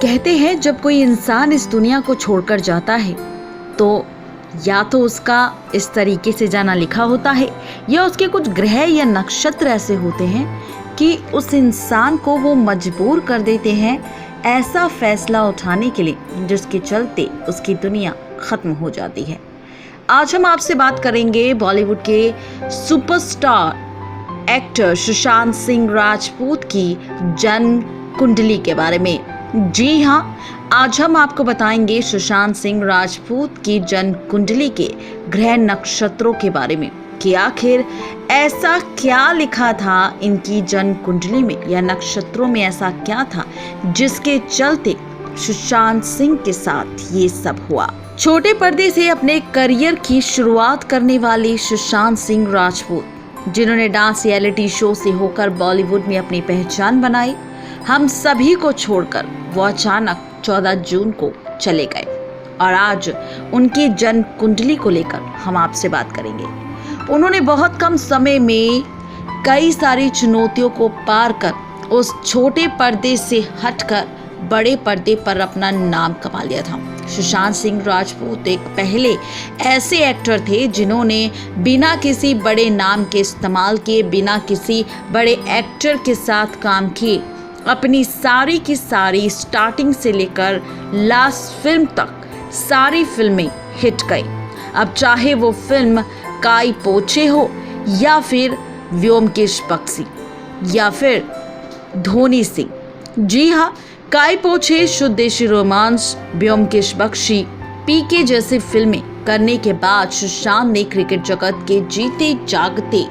कहते हैं जब कोई इंसान इस दुनिया को छोड़कर जाता है तो या तो उसका इस तरीके से जाना लिखा होता है या उसके कुछ ग्रह या नक्षत्र ऐसे होते हैं कि उस इंसान को वो मजबूर कर देते हैं ऐसा फैसला उठाने के लिए जिसके चलते उसकी दुनिया खत्म हो जाती है। आज हम आपसे बात करेंगे बॉलीवुड के सुपरस्टार एक्टर सुशांत सिंह राजपूत की जन्म कुंडली के बारे में। जी हाँ, आज हम आपको बताएंगे सुशांत सिंह राजपूत की जन्म कुंडली के ग्रह नक्षत्रों के बारे में कि आखिर ऐसा क्या लिखा था इनकी जन्म कुंडली में या नक्षत्रों में ऐसा क्या था जिसके चलते सुशांत सिंह के साथ ये सब हुआ। छोटे पर्दे से अपने करियर की शुरुआत करने वाले सुशांत सिंह राजपूत, जिन्होंने डांस रियलिटी शो से होकर बॉलीवुड में अपनी पहचान बनाई, हम सभी को छोड़कर वो अचानक 14 जून को चले गए और आज उनकी जन्म कुंडली को लेकर हम आपसे बात करेंगे। उन्होंने बहुत कम समय में कई सारी चुनौतियों को पार कर उस छोटे पर्दे से हटकर बड़े पर्दे पर अपना नाम कमा लिया था। सुशांत सिंह राजपूत एक पहले ऐसे एक्टर थे जिन्होंने बिना किसी बड़े नाम के इस्तेमाल किए, बिना किसी बड़े एक्टर के साथ काम किए, अपनी सारी की सारी स्टार्टिंग से लेकर लास्ट फिल्म तक सारी फिल्में हिट गई। अब चाहे वो फिल्म काई पोछे हो या फिर व्योमकेश बख्शी या फिर धोनी सिंह। जी हाँ, काई पोछे, शुद्ध देशी रोमांस, व्योमकेश बख्शी, पीके जैसी फिल्में करने के बाद सुशांत ने क्रिकेट जगत के जीते जागते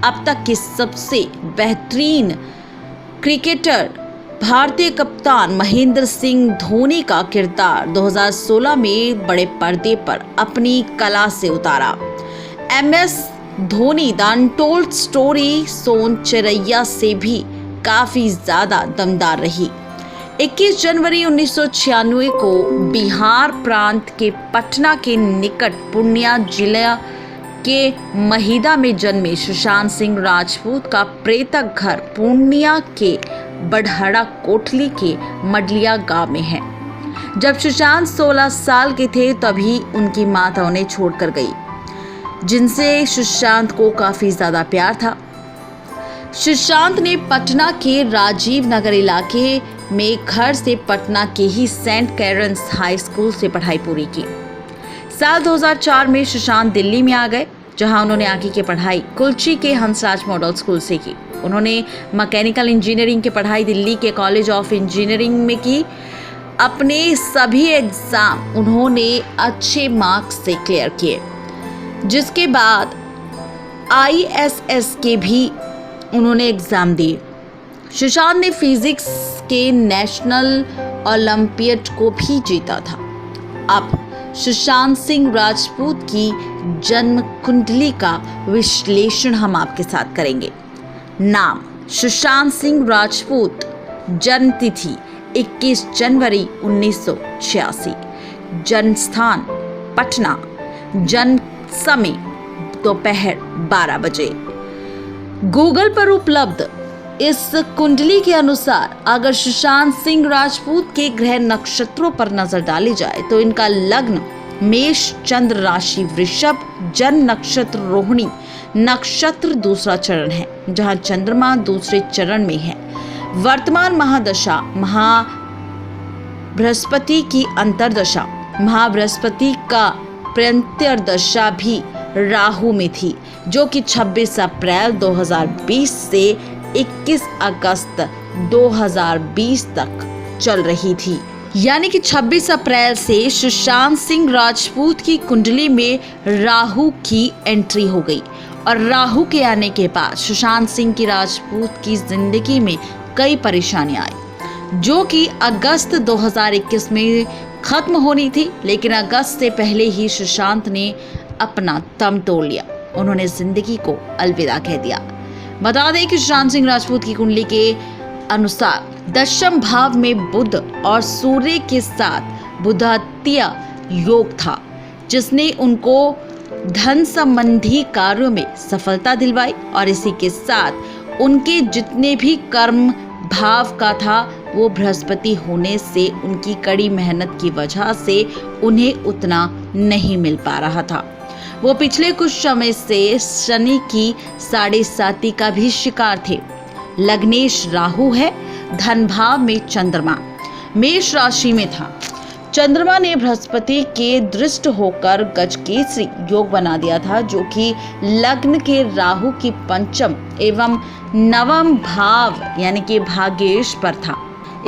अब तक के सबसे बेहतरीन क्रिकेटर भारतीय कप्तान महेंद्र सिंह धोनी का किरदार 2016 में बड़े पर्दे पर अपनी कला से उतारा। MS Dhoni the untold story Son Chiriya से भी काफी ज्यादा दमदार रही। 21 जनवरी 1996 को बिहार प्रांत के पटना के निकट पूर्णिया जिला के महिदा में जन्मे सुशांत सिंह राजपूत का प्रेतक घर पूर्णिया के बढ़हड़ा कोटली के मडलिया गांव में है। जब सुशांत 16 साल के थे तभी उनकी माता उन्हें छोड़कर गई, जिनसे सुशांत को काफी ज्यादा प्यार था। सुशांत ने पटना के राजीव नगर इलाके में घर से पटना के ही सेंट कैरन्स हाई स्कूल से पढ़ाई पूरी की। साल 2004 में सुशांत दिल्ली में आ गए, जहां उन्होंने आगे की पढ़ाई कुल्ची के हंसराज मॉडल स्कूल से की। उन्होंने मैकेनिकल इंजीनियरिंग की पढ़ाई दिल्ली के कॉलेज ऑफ इंजीनियरिंग में की। अपने सभी एग्जाम उन्होंने अच्छे मार्क्स से क्लियर किए, जिसके बाद ISS के भी उन्होंने एग्जाम दिए। सुशांत ने फिजिक्स के नेशनल ओलंपियड को भी जीता था। अब सुशांत सिंह राजपूत की जन्म कुंडली का विश्लेषण हम आपके साथ करेंगे। नाम सुशांत सिंह राजपूत, जन्म तिथि 21 जनवरी 1986, जन्म स्थान पटना, जन्म समय दोपहर 12 बजे। गूगल पर उपलब्ध इस कुंडली के अनुसार अगर सुशांत सिंह राजपूत के ग्रह नक्षत्रों पर नजर डाली जाए तो इनका लग्न मेष, चंद्र राशि वृषभ, जन्म नक्षत्र रोहिणी, नक्षत्र दूसरा चरण है जहां चंद्रमा दूसरे चरण में है। वर्तमान महादशा महाबृहस्पति की अंतरदशा, महाबृहस्पति का प्रत्यंतरदशा भी राहु में थी, जो कि 26 अप्रैल 2020 से 21 अगस्त 2020 तक चल रही थी। यानी कि 26 अप्रैल से सुशांत सिंह राजपूत की कुंडली में राहु की एंट्री हो गई और राहु के आने के बाद सुशांत सिंह की राजपूत की जिंदगी में कई परेशानियां आई, जो कि अगस्त 2021 में खत्म होनी थी, लेकिन अगस्त से पहले ही सुशांत ने अपना दम तोड़ लिया। उन्होंने जिंदगी को अलविदा कह दिया। बता दें कि सुशांत सिंह राजपूत की कुंडली के अनुसार दशम भाव में बुध और सूर्य के साथ बुधात्य योग था, जिसने उनको धन संबंधी कार्यों में सफलता दिलवाई और इसी के साथ उनके जितने भी कर्म भाव का था वो बृहस्पति होने से उनकी कड़ी मेहनत की वजह से उन्हें उतना नहीं मिल पा रहा था। वो पिछले कुछ समय से शनि की 7.5 का भी शिकार थे। लग्नेश राहु है, धन भाव में चंद्रमा मेष राशि में था। चंद्रमा ने बृहस्पति के दृष्ट होकर गजकेसरी योग बना दिया था, जो कि लग्न के राहु की पंचम एवं नवम भाव यानी कि भाग्येश पर था।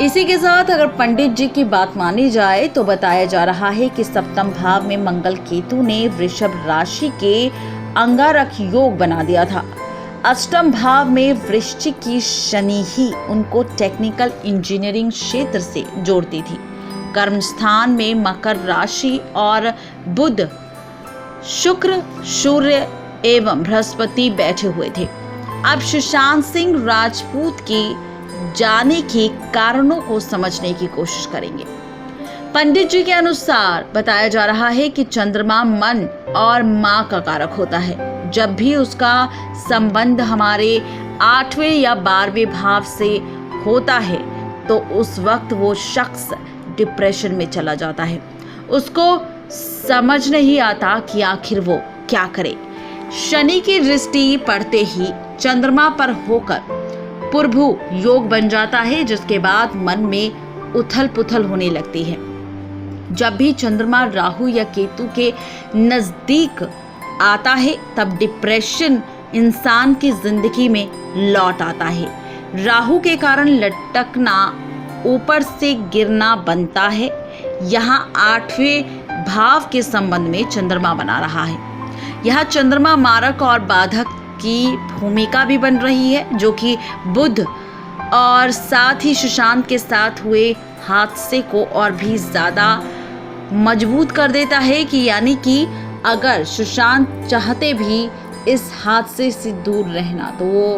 इसी के साथ अगर पंडित जी की बात मानी जाए तो बताया जा रहा है कि सप्तम भाव में मंगल केतु ने वृषभ राशि के अंगारक योग बना दिया था। अष्टम भाव में वृश्चिक की शनि ही उनको टेक्निकल इंजीनियरिंग क्षेत्र से जोड़ती थी। कर्म स्थान में मकर राशि और बुध, शुक्र, सूर्य एवं बृहस्पति बैठे हुए थे। अब सुशांत सिंह राजपूत के जाने के कारणों को समझने की कोशिश करेंगे। पंडित जी के अनुसार बताया जा रहा है कि चंद्रमा मन और मां का कारक होता है। जब भी उसका संबंध हमारे 8वें या 12वें भाव से होता है तो उस वक्त वो शख्स डिप्रेशन में चला जाता है। उसको समझ नहीं आता कि आखिर वो क्या करे। शनि की दृष्टि पड़ते ही चंद्रमा पर होकर पुरभु योग बन जाता है, जिसके बाद मन में उथल पुथल होने लगती है। जब भी चंद्रमा राहु या केतु के नजदीक आता है तब डिप्रेशन इंसान की जिंदगी में लौट आता है। राहु के कारण लटकना, ऊपर से गिरना बनता है। यहाँ 8वें भाव के संबंध में चंद्रमा बना रहा है। यह चंद्रमा मारक और बाधक की भूमिका भी बन रही है, जो कि बुध और साथ ही सुशांत के साथ हुए हादसे को और भी ज्यादा मजबूत कर देता है कि यानी कि अगर सुशांत चाहते भी इस हादसे से दूर रहना तो वो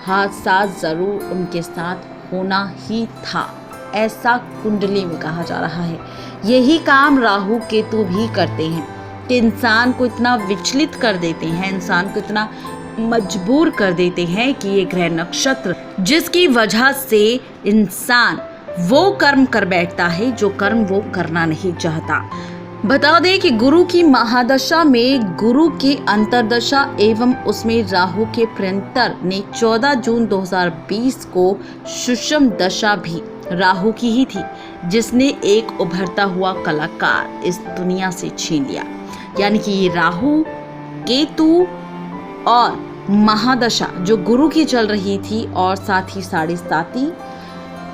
हादसा जरूर उनके साथ होना ही था, ऐसा कुंडली में कहा जा रहा है। यही काम राहु केतु भी करते हैं कि इंसान को इतना विचलित कर देते हैं, इंसान को इतना मजबूर कर देते हैं कि ये ग्रह नक्षत्र जिसकी वजह से इंसान वो कर्म कर बैठता है जो कर्म वो करना नहीं चाहता। बता दें कि गुरु की महादशा में गुरु की अंतरदशा एवं उसमें राहु के प्रियंतर ने 14 जून 2020 को सुषम दशा भी राहु की ही थी, जिसने एक उभरता हुआ कलाकार इस दुनिया से छीन लिया। यानी कि ये राहु केतु और महादशा जो गुरु की चल रही थी और साथ ही 7.5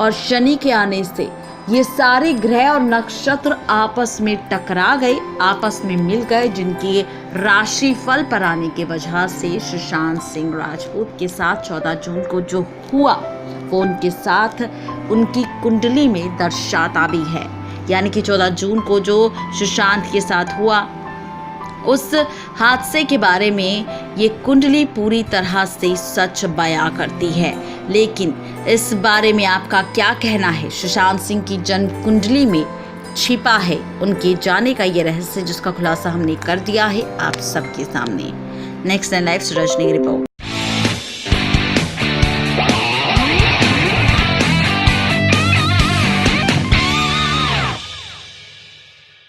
और शनि के आने से ये सारे ग्रह और नक्षत्र आपस में टकरा गए, आपस में मिल गए, जिनकी राशि फल पर आने की वजह से सुशांत सिंह राजपूत के साथ 14 जून को जो हुआ वो उनके साथ उनकी कुंडली में दर्शाता भी है। यानी कि 14 जून को जो सुशांत के साथ हुआ उस हादसे के बारे में ये कुंडली पूरी तरह से सच बयां करती है। लेकिन इस बारे में आपका क्या कहना है? सुशांत सिंह की जन्म कुंडली में छिपा है उनके जाने का ये रहस्य, जिसका खुलासा हमने कर दिया है आप सबके सामने। नेक्स्ट लाइव सूरज की रिपोर्ट।